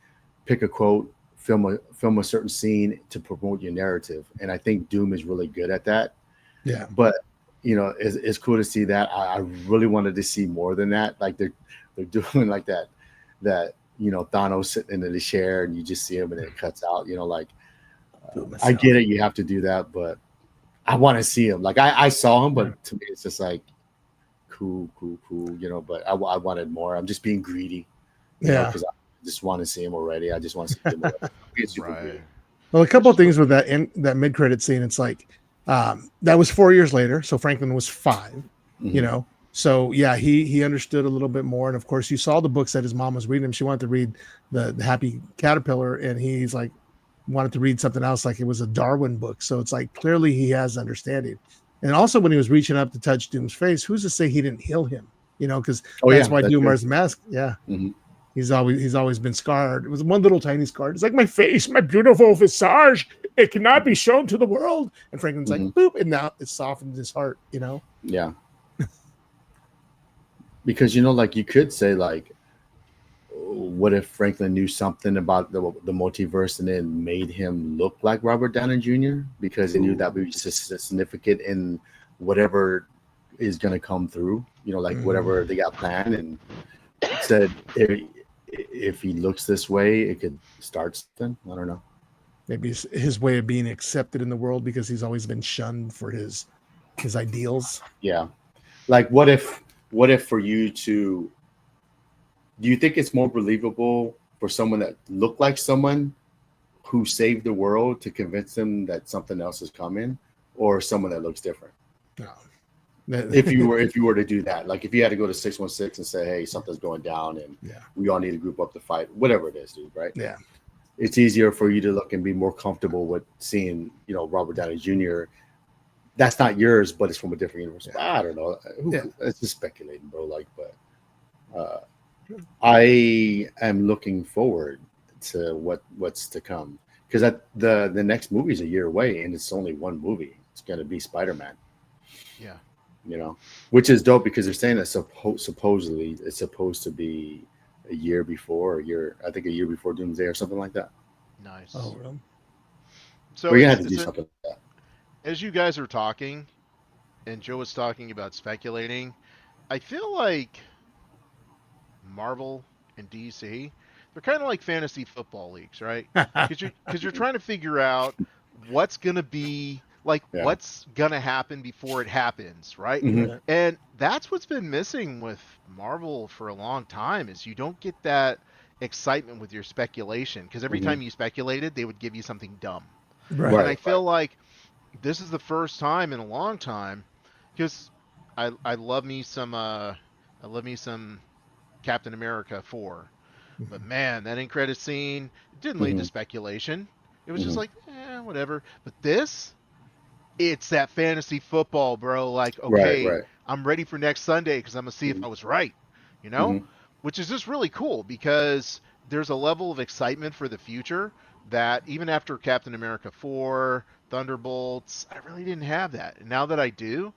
pick a quote, film a certain scene to promote your narrative. And I think Doom is really good at that. Yeah. But it's cool to see that. I really wanted to see more than that. Like they're doing like that Thanos sitting in the chair and you just see him and it cuts out. I get it. You have to do that, but I want to see him. Like I saw him, but to me it's just like cool. But I wanted more. I'm just being greedy. Because I just want to see him already. I just want to see him already. Right. Well, a couple of things with that mid-credit scene. It's like that was 4 years later, so Franklin was 5. So yeah, he understood a little bit more. And of course, you saw the books that his mom was reading him. She wanted to read the Happy Caterpillar, and he's like wanted to read something else, like it was a Darwin book. So it's like clearly he has understanding. And also when he was reaching up to touch Doom's face, who's to say he didn't heal him? Because that's why Doom wears the mask. Yeah. He's always been scarred. It was one little tiny scar. It's like my face, my beautiful visage. It cannot be shown to the world. And Franklin's like, boop, and now it's softened his heart. Yeah. Because like you could say like, what if Franklin knew something about the multiverse and then made him look like Robert Downey Jr. because he knew that would be significant in whatever is going to come through. Like whatever they got planned, and said if he looks this way, it could start something. I don't know. Maybe it's his way of being accepted in the world because he's always been shunned for his ideals. Yeah. Like what if for you to, do you think it's more believable for someone that looked like someone who saved the world to convince them that something else is coming, or someone that looks different? No. if you were to do that, like if you had to go to 616 and say, hey, something's going down and we all need to group up to fight, whatever it is, dude, right? Yeah. It's easier for you to look and be more comfortable with seeing, Robert Downey Jr. That's not yours, but it's from a different universe. Yeah. I don't know. It's just speculating, bro. Like, but I am looking forward to what's to come, because the next movie is a year away and it's only one movie. It's going to be Spider-Man. Yeah. Which is dope because they're saying that supposedly it's supposed to be a year before Doomsday or something like that. Nice. Oh, really? So we're gonna have to do something like that. As you guys are talking, and Joe was talking about speculating, I feel like Marvel and DC, they're kind of like fantasy football leagues, right? Because you're trying to figure out what's gonna be. What's going to happen before it happens, right? Mm-hmm. And that's what's been missing with Marvel for a long time, is you don't get that excitement with your speculation, because every time you speculated, they would give you something dumb. Right. And I feel like this is the first time in a long time, because I love me some Captain America 4. But man, that end credit scene didn't lead to speculation. It was just like, whatever. But this, it's that fantasy football, bro. Like, okay, right. I'm ready for next Sunday because I'm going to see if I was right, Which is just really cool, because there's a level of excitement for the future that even after Captain America 4, Thunderbolts, I really didn't have that. And now that I do,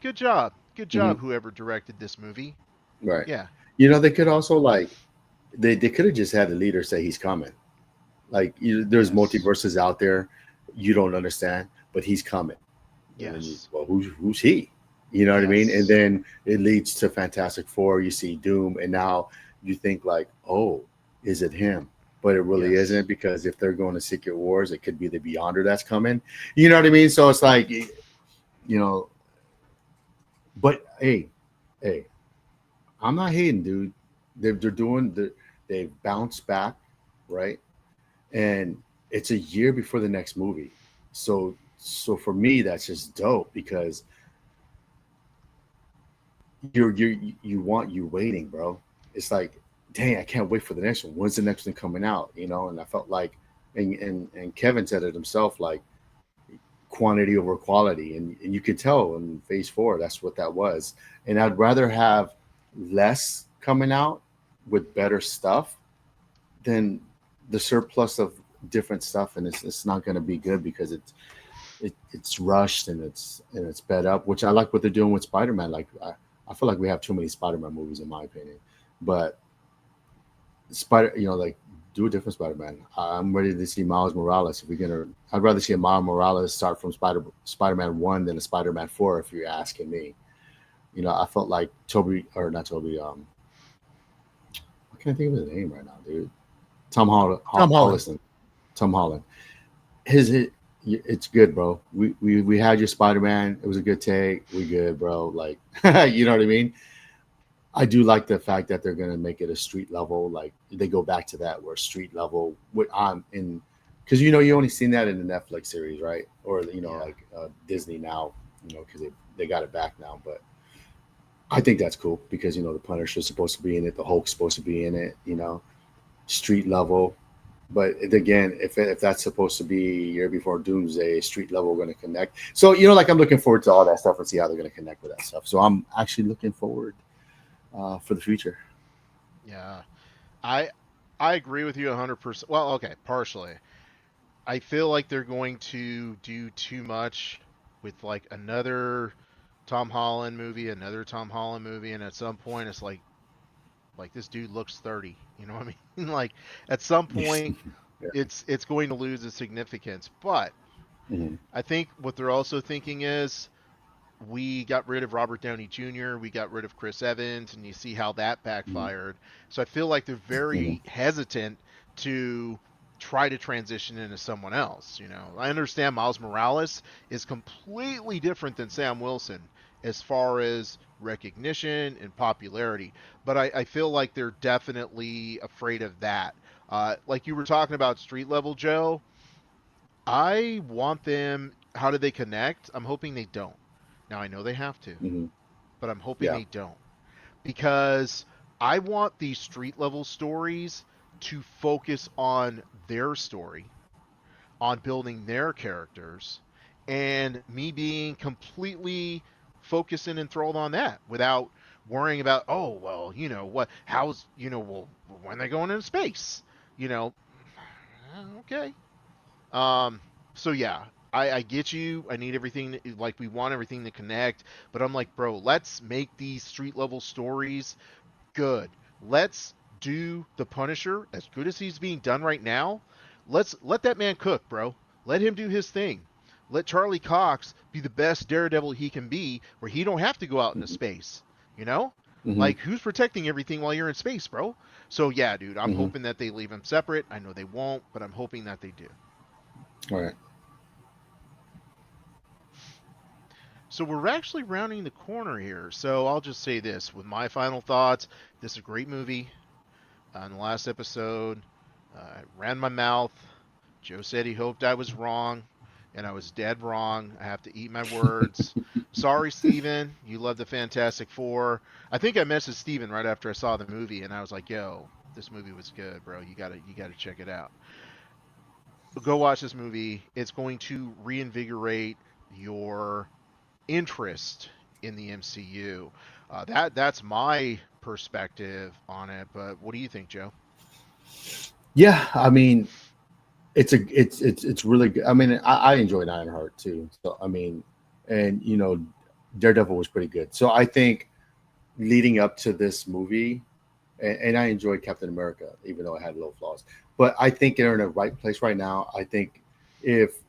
good job. Good job, whoever directed this movie. Right. Yeah. They could also, like, they could have just had the leader say he's coming. Like, there's multiverses out there you don't understand, but he's coming. Yes. Well, who's he? You know what I mean? And then it leads to Fantastic Four. You see Doom, and now you think like, oh, is it him? But it really isn't, because if they're going to Secret Wars, it could be the Beyonder that's coming. You know what I mean? So it's like, but hey, I'm not hating, dude. They're doing they've bounced back, right? And it's a year before the next movie. So for me, that's just dope because you're waiting, bro. It's like, dang, I can't wait for the next one. When's the next one coming out? You know, and I felt like, and Kevin said it himself, like quantity over quality, and you could tell in Phase 4 that's what that was. And I'd rather have less coming out with better stuff than the surplus of different stuff, and it's not going to be good because it's rushed and it's sped up, which I like what they're doing with Spider-Man. Like I feel like we have too many Spider-Man movies in my opinion, but like do a different Spider-Man. I'm ready to see Miles Morales. If we're gonna, I'd rather see a Miles Morales start from Spider-Man 1 than a Spider-Man 4. If you're asking me, you know, I felt like Toby or not Toby. I can't think of his name right now, dude. Tom Holland. Tom Holland. It's good, bro. We had your Spider-Man. It was a good take. We good, bro. Like, you know what I mean? I do like the fact that they're gonna make it a street level. Like they go back to that where street level with in because you know you only seen that in the Netflix series, right? Or you know like Disney now, you know, because they got it back now. But I think that's cool because you know the Punisher's supposed to be in it, the Hulk's supposed to be in it, you know, street level. But again, if that's supposed to be year before Doomsday, street level going to connect. So you know, like I'm looking forward to all that stuff and see how they're going to connect with that stuff. So I'm actually looking forward for the future. Yeah, I I agree with you 100%. Well, okay, partially. I feel like they're going to do too much with like another Tom Holland movie, and at some point it's like this dude looks 30. You know what I mean? Like at some point Yeah. it's going to lose its significance. But Mhm. I think what they're also thinking is we got rid of Robert Downey Jr., we got rid of Chris Evans, and you see how that Mhm. backfired. So I feel like they're Mhm. very hesitant to try to transition into someone else. You know, I understand Miles Morales is completely different than Sam Wilson as far as recognition and popularity, but I feel like they're definitely afraid of that. Like you were talking about street level Joe, I want them. How do they connect? I'm hoping they don't. Now I know they have to, Mhm. but I'm hoping Yeah. they don't because I want these street level stories to focus on their story, on building their characters, and me being completely focused and enthralled on that without worrying about, oh, well, you know, well, when they going into space, you know, okay. Um, so yeah, I get you. I need everything like we want everything to connect, but I'm like, bro, let's make these street level stories good. Let's do the Punisher as good as he's being done right now. Let's let that man cook, bro. Let him do his thing. Let Charlie Cox be the best Daredevil he can be, where he don't have to go out into Mhm. space. You know, Mhm. like who's protecting everything while you're in space, bro? So yeah, dude, I'm Mhm. hoping that they leave him separate. I know they won't, but I'm hoping that they do. All right. So we're actually rounding the corner here. So I'll just say this with my final thoughts. This is a great movie. In the last episode, I ran my mouth. Joe said he hoped I was wrong, and I was dead wrong. I have to eat my words. Sorry, Steven. You love the Fantastic Four. I think I messaged Steven right after I saw the movie, and I was like, yo, this movie was good, bro. You gotta check it out. Go watch this movie. It's going to reinvigorate your interest in the MCU. That's my perspective on it. But what do you think, Joe? Yeah, I mean, it's really good. I mean, I enjoyed Ironheart too. So I mean, and you know, Daredevil was pretty good. So I think leading up to this movie, and I enjoyed Captain America, even though it had little flaws. But I think they're in the right place right now. I think if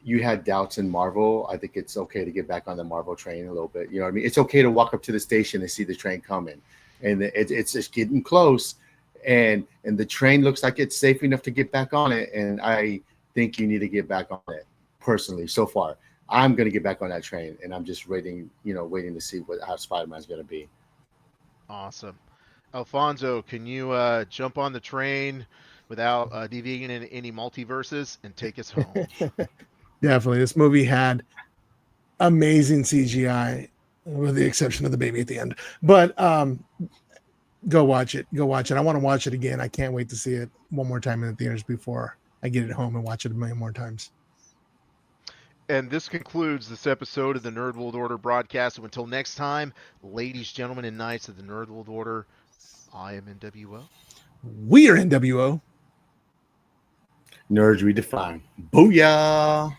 you had doubts in Marvel, I think it's okay to get back on the Marvel train a little bit. You know what I mean? It's okay to walk up to the station and see the train coming, and it's just getting close, and the train looks like it's safe enough to get back on it. And I think you need to get back on it personally. So far, I'm going to get back on that train, and I'm just waiting, you know, waiting to see how Spider-Man's going to be. Awesome. Alfonso, can you jump on the train without deviating in any multiverses and take us home? Definitely. This movie had amazing CGI, with the exception of the baby at the end. But go watch it. Go watch it. I want to watch it again. I can't wait to see it one more time in the theaters before I get it home and watch it a million more times. And this concludes this episode of the Nerd World Order broadcast. So until next time, ladies, gentlemen, and knights of the Nerd World Order, I am NWO. We are NWO. Nerds redefined. Booyah!